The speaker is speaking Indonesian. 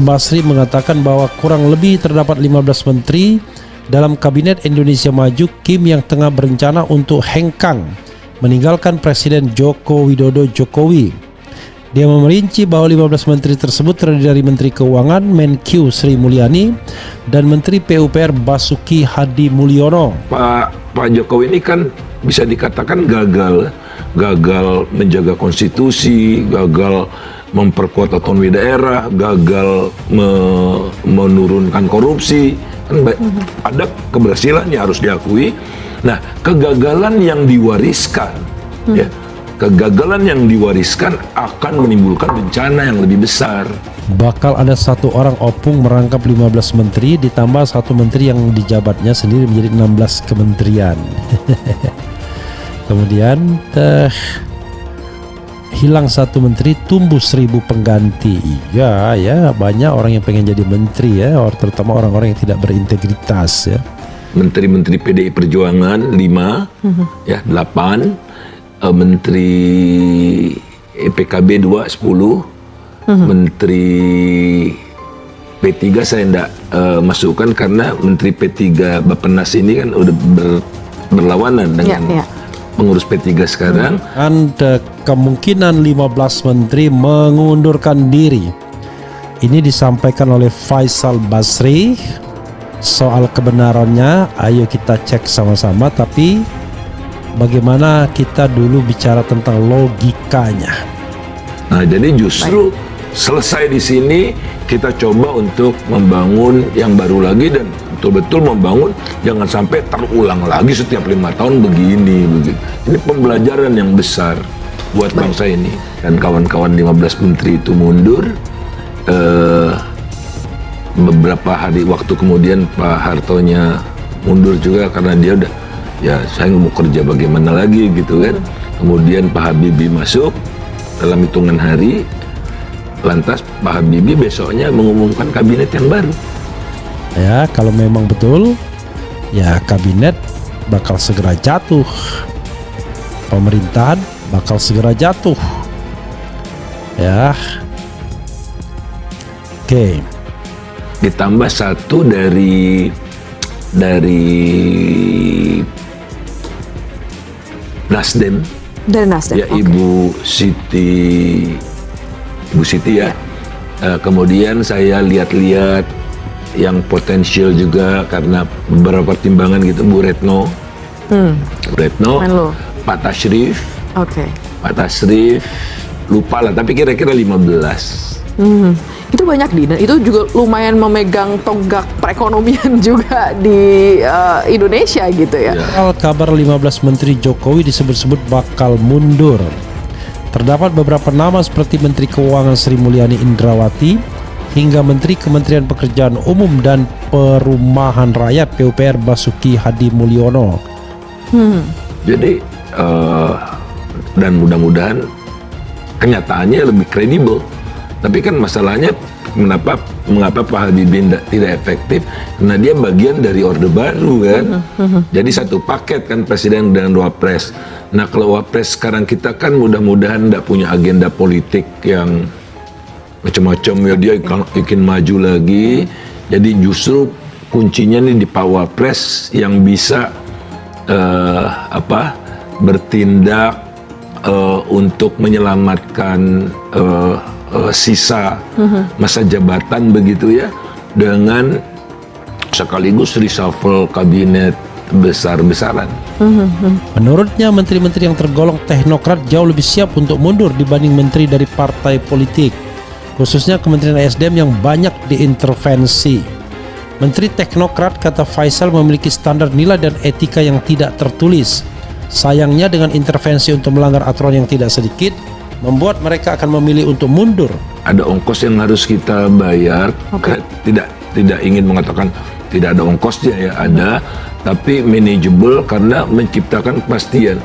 Basri mengatakan bahwa kurang lebih terdapat 15 menteri dalam Kabinet Indonesia Maju Kim yang tengah berencana untuk hengkang meninggalkan Presiden Joko Widodo Jokowi. Dia merinci bahwa 15 menteri tersebut terdiri dari Menteri Keuangan Menkyu Sri Mulyani dan Menteri PUPR Basuki Hadi Mulyono. Pak Jokowi ini kan bisa dikatakan gagal menjaga konstitusi, gagal memperkuat otonomi daerah, gagal menurunkan korupsi. Kan ada keberhasilannya harus diakui. Nah, kegagalan yang diwariskan, ya, kegagalan yang diwariskan akan menimbulkan bencana yang lebih besar. Bakal ada satu orang opung merangkap 15 menteri ditambah satu menteri yang dijabatnya sendiri menjadi 16 kementerian. Kemudian hilang satu menteri, tumbuh 1000 pengganti. Iya ya, banyak orang yang pengen jadi menteri ya, terutama orang-orang yang tidak berintegritas ya. Menteri-menteri PDI Perjuangan 5, ya 8, Menteri PKB 2, 10, Menteri P3 saya tidak masukkan karena Menteri P3 Bappenas ini kan udah berlawanan dengan pengurus P3 sekarang. Ada kemungkinan 15 menteri mengundurkan diri. Ini disampaikan oleh Faisal Basri. Soal kebenarannya ayo kita cek sama-sama, tapi bagaimana kita dulu bicara tentang logikanya. Nah, jadi justru selesai di sini kita coba untuk membangun yang baru lagi dan betul-betul membangun, jangan sampai terulang lagi setiap 5 tahun begini. Ini pembelajaran yang besar buat bangsa ini. Dan kawan-kawan 15 menteri itu mundur. Beberapa hari waktu kemudian Pak Hartonya mundur juga karena dia udah, ya saya mau kerja bagaimana lagi gitu kan. Kemudian Pak Habibie masuk dalam hitungan hari. Lantas Pak Habibie besoknya mengumumkan kabinet yang baru. Ya, kalau memang betul, ya kabinet bakal segera jatuh. Pemerintahan bakal segera jatuh. Ya. Oke. Ditambah satu dari Nasdem. Dari Nasdem. Ya, Ibu Siti ya. Kemudian saya lihat-lihat yang potensial juga karena beberapa pertimbangan gitu, Bu Retno, Pak Tashrif, Pak Tashrif, lupa lah, tapi kira-kira 15. Itu banyak dan itu juga lumayan memegang tonggak perekonomian juga di Indonesia gitu ya. Kabar 15 menteri Jokowi disebut-sebut bakal mundur. Terdapat beberapa nama seperti Menteri Keuangan Sri Mulyani Indrawati hingga Menteri Kementerian Pekerjaan Umum dan Perumahan Rakyat PUPR Basuki Hadi Mulyono. Jadi dan mudah-mudahan kenyataannya lebih kredibel. Tapi kan masalahnya mengapa Pak Habibie tidak efektif? Karena dia bagian dari Orde Baru kan. Jadi satu paket kan Presiden dan Wapres. Nah, kalau Wapres sekarang kita kan mudah-mudahan tidak punya agenda politik yang macam-macam ya, dia ingin maju lagi. Jadi justru kuncinya nih di Pak Wapres yang bisa bertindak untuk menyelamatkan sisa masa jabatan begitu ya, dengan sekaligus reshuffle kabinet besar-besaran. Menurutnya menteri-menteri yang tergolong teknokrat jauh lebih siap untuk mundur dibanding menteri dari partai politik, khususnya Kementerian SDM yang banyak diintervensi. Menteri teknokrat, kata Faisal, memiliki standar nilai dan etika yang tidak tertulis. Sayangnya dengan intervensi untuk melanggar aturan yang tidak sedikit, membuat mereka akan memilih untuk mundur. Ada ongkos yang harus kita bayar. Tidak ingin mengatakan tidak ada ongkosnya ya, ada, tapi manageable karena menciptakan kepastian.